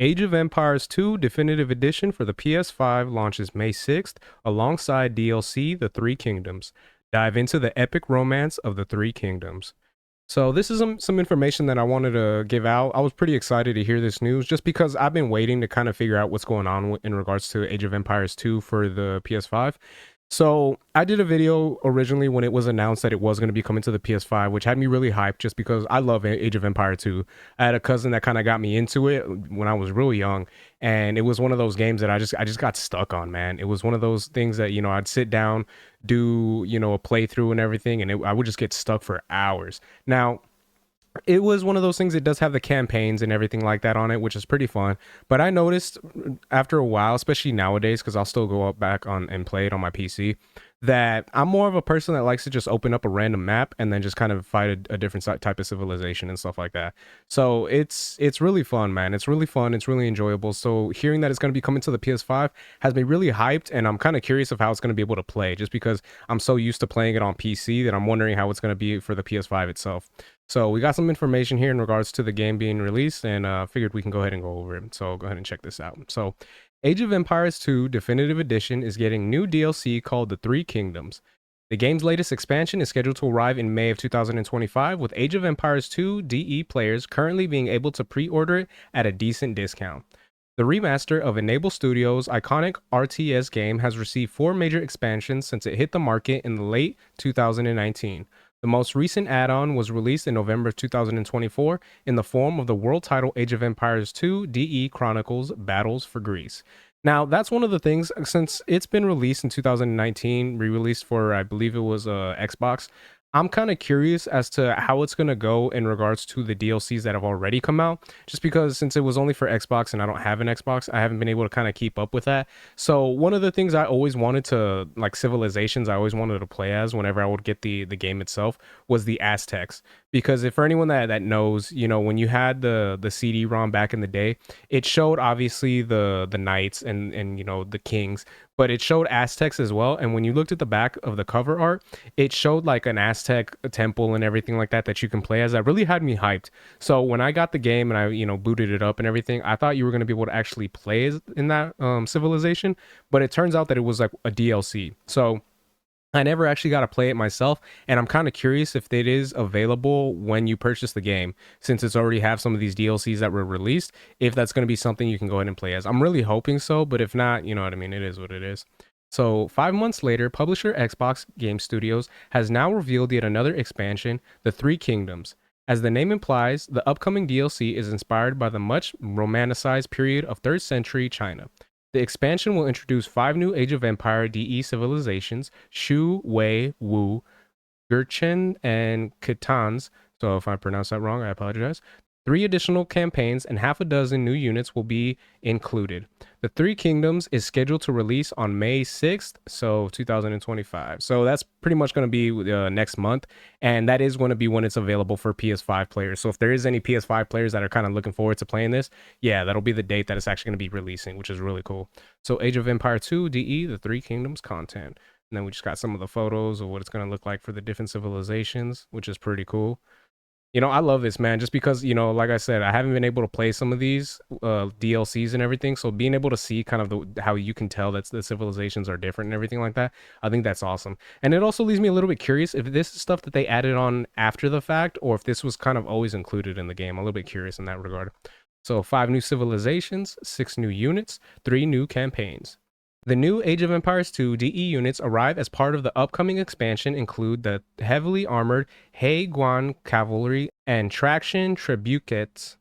Age of Empires 2 Definitive Edition for the PS5 launches May 6th alongside DLC The Three Kingdoms. Dive into the epic romance of the Three Kingdoms. So this is some information that I wanted to give out. I was pretty excited to hear this news just because I've been waiting to kind of figure out what's going on in regards to Age of Empires 2 for the PS5. So I did a video originally when it was announced that it was going to be coming to the PS5, which had me really hyped just because I love Age of Empire 2. I had a cousin that kind of got me into it when I was real young, and it was one of those games that I just got stuck on, man. It was one of those things that I'd sit down, do a playthrough and everything, and I would just get stuck for hours. Now it was one of those things. It does have the campaigns and everything like that on it, which is pretty fun. But I noticed after a while, especially nowadays, because I'll still go up back on and play it on my PC, that I'm more of a person that likes to just open up a random map and then just kind of fight a different type of civilization and stuff like that. So it's really fun, man. It's really fun. It's really enjoyable. So hearing that it's going to be coming to the PS5 has me really hyped, and I'm kind of curious of how it's going to be able to play, just because I'm so used to playing it on PC that I'm wondering how it's going to be for the PS5 itself. So we got some information here in regards to the game being released, and figured we can go ahead and go over it. So go ahead and check this out. So Age of Empires 2 Definitive Edition is getting new DLC called The Three Kingdoms. The game's latest expansion is scheduled to arrive in May of 2025, with Age of Empires 2 DE players currently being able to pre-order it at a decent discount. The remaster of Enable Studios' iconic RTS game has received 4 major expansions since it hit the market in late 2019. The most recent add-on was released in November of 2024 in the form of the world title Age of Empires 2 DE Chronicles Battles for Greece. Now, that's one of the things, since it's been released in 2019, re-released for, I believe it was Xbox. I'm kind of curious as to how it's going to go in regards to the DLCs that have already come out, just because since it was only for Xbox and I don't have an Xbox, I haven't been able to kind of keep up with that. So one of the things I always wanted to, like civilizations, I always wanted to play as whenever I would get the game itself, was the Aztecs. Because if for anyone that knows, when you had the CD-ROM back in the day, it showed obviously the knights and the kings, but it showed Aztecs as well. And when you looked at the back of the cover art, it showed like an Aztec temple and everything like that you can play as. That really had me hyped. So when I got the game and I booted it up and everything, I thought you were going to be able to actually play in that civilization, but it turns out that it was like a DLC. So I never actually got to play it myself, and I'm kind of curious if it is available when you purchase the game, since it's already have some of these DLCs that were released, if that's going to be something you can go ahead and play as. I'm really hoping so, but if not, you know what I mean, it is what it is. So 5 months later, publisher Xbox Game Studios has now revealed yet another expansion, The Three Kingdoms. As the name implies, the upcoming DLC is inspired by the much romanticized period of 3rd century China. The expansion will introduce 5 new Age of Empire DE civilizations: Shu, Wei, Wu, Gurchen, and Khitans. So if I pronounce that wrong, I apologize. 3 additional campaigns and half a dozen new units will be included. The Three Kingdoms is scheduled to release on May 6th, so 2025. So that's pretty much going to be next month, and that is going to be when it's available for PS5 players. So if there is any PS5 players that are kind of looking forward to playing this, yeah, that'll be the date that it's actually going to be releasing, which is really cool. So Age of Empire 2 DE, The Three Kingdoms content. And then we just got some of the photos of what it's going to look like for the different civilizations, which is pretty cool. I love this, man, just because, like I said, I haven't been able to play some of these DLCs and everything. So being able to see kind of how you can tell that the civilizations are different and everything like that, I think that's awesome. And it also leaves me a little bit curious if this is stuff that they added on after the fact, or if this was kind of always included in the game. I'm a little bit curious in that regard. So 5 new civilizations, 6 new units, 3 new campaigns. The new Age of Empires 2 DE units arrive as part of the upcoming expansion include the heavily armored He Guan cavalry and traction trebuchets.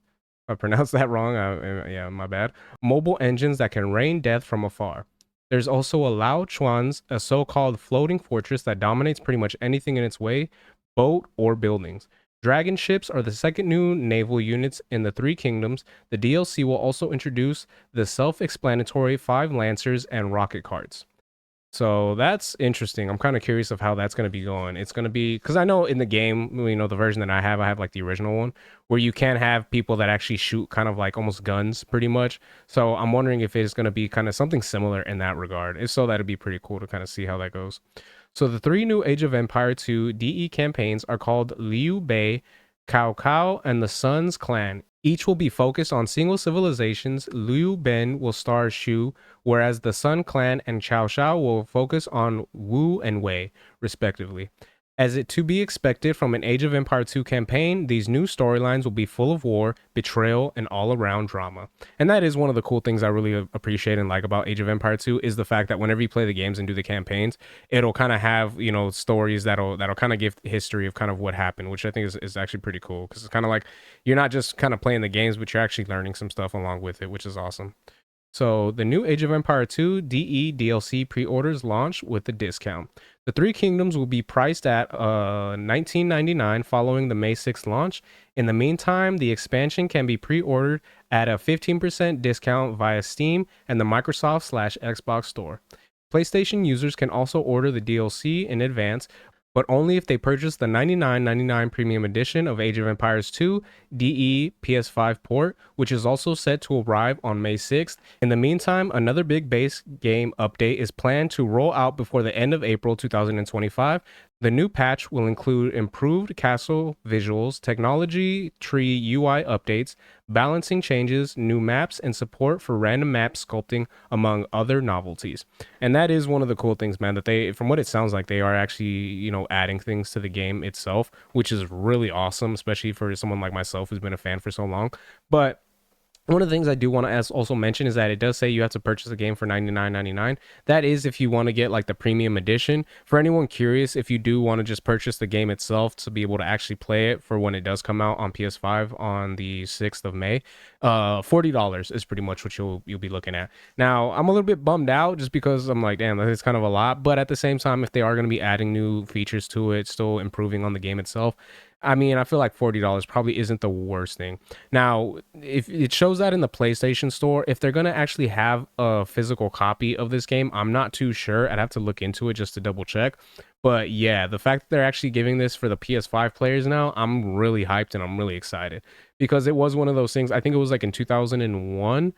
If I pronounced that wrong, yeah, my bad. Mobile engines that can rain death from afar. There's also a Lao Chuan's, a so-called floating fortress that dominates pretty much anything in its way, boat or buildings. Dragon ships are the second new naval units in the Three Kingdoms. The DLC will also introduce the self-explanatory 5 Lancers and rocket carts. So that's interesting. I'm kind of curious of how that's going to be going. It's going to be, because I know in the game, the version that I have like the original one, where you can have people that actually shoot kind of like almost guns pretty much. So I'm wondering if it's going to be kind of something similar in that regard. If so, that'd be pretty cool to kind of see how that goes. So the 3 new Age of Empire 2 DE campaigns are called Liu Bei, Cao Cao, and the Sun's Clan. Each will be focused on single civilizations. Liu Ben will star as Shu, whereas the Sun Clan and Cao Shao will focus on Wu and Wei, respectively. As it to be expected from an Age of Empire 2 campaign, these new storylines will be full of war, betrayal, and all-around drama. And that is one of the cool things I really appreciate and like about Age of Empire 2 is the fact that whenever you play the games and do the campaigns, it'll kind of have, stories that'll kind of give history of kind of what happened, which I think is actually pretty cool because it's kind of like you're not just kind of playing the games, but you're actually learning some stuff along with it, which is awesome. So the new Age of Empire 2 DE DLC pre-orders launch with a discount. The Three Kingdoms will be priced at $19.99 following the May 6th launch. In the meantime, the expansion can be pre-ordered at a 15% discount via Steam and the Microsoft/Xbox Store. PlayStation users can also order the DLC in advance, but only if they purchase the $99.99 Premium Edition of Age of Empires 2 DE PS5 port, which is also set to arrive on May 6th. In the meantime, another big base game update is planned to roll out before the end of April 2025. The new patch will include improved castle visuals, technology tree UI updates, balancing changes, new maps, and support for random map sculpting, among other novelties. And that is one of the cool things, man, that they, from what it sounds like, they are actually, adding things to the game itself, which is really awesome, especially for someone like myself who's been a fan for so long. But one of the things I do want to also mention is that it does say you have to purchase the game for $99.99. That is if you want to get like the premium edition. For anyone curious, if you do want to just purchase the game itself to be able to actually play it for when it does come out on PS5 on the 6th of May, $40 is pretty much what you'll be looking at. Now, I'm a little bit bummed out just because I'm like, damn, that's kind of a lot. But at the same time, if they are going to be adding new features to it, still improving on the game itself, I mean, I feel like $40 probably isn't the worst thing. Now, if it shows that in the PlayStation Store, if they're going to actually have a physical copy of this game, I'm not too sure. I'd have to look into it just to double check. But yeah, the fact that they're actually giving this for the PS5 players now, I'm really hyped and I'm really excited because it was one of those things. I think it was like in 2001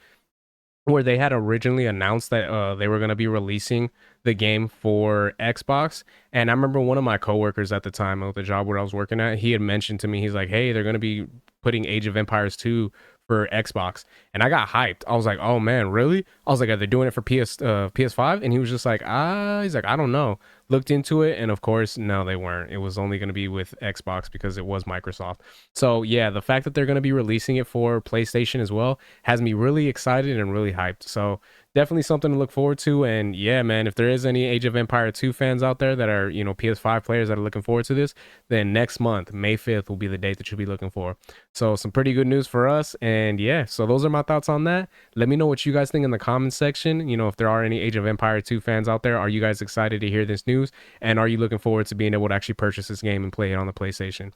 where they had originally announced that they were going to be releasing the game for Xbox. And I remember one of my coworkers at the time at the job where I was working at, he had mentioned to me, he's like, hey, they're going to be putting Age of Empires 2 for Xbox. And I got hyped. I was like, oh man, really? I was like, are they doing it for PS5? And he was just like, he's like, I don't know. Looked into it, and of course, no, they weren't. It was only going to be with Xbox because it was Microsoft. So yeah, the fact that they're going to be releasing it for PlayStation as well has me really excited and really hyped. So definitely something to look forward to. And yeah, man, if there is any Age of Empire 2 fans out there that are, PS5 players that are looking forward to this, then next month, May 5th, will be the date that you'll be looking for. So some pretty good news for us. And yeah, so those are my thoughts on that. Let me know what you guys think in the comments section. If there are any Age of Empire 2 fans out there, are you guys excited to hear this news? And are you looking forward to being able to actually purchase this game and play it on the PlayStation?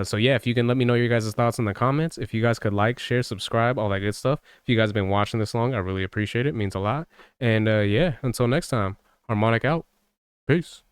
So yeah, if you can let me know your guys' thoughts in the comments. If you guys could like, share, subscribe, all that good stuff. If you guys have been watching this long, I really appreciate it. It means a lot. And yeah, until next time, Harmonic out. Peace.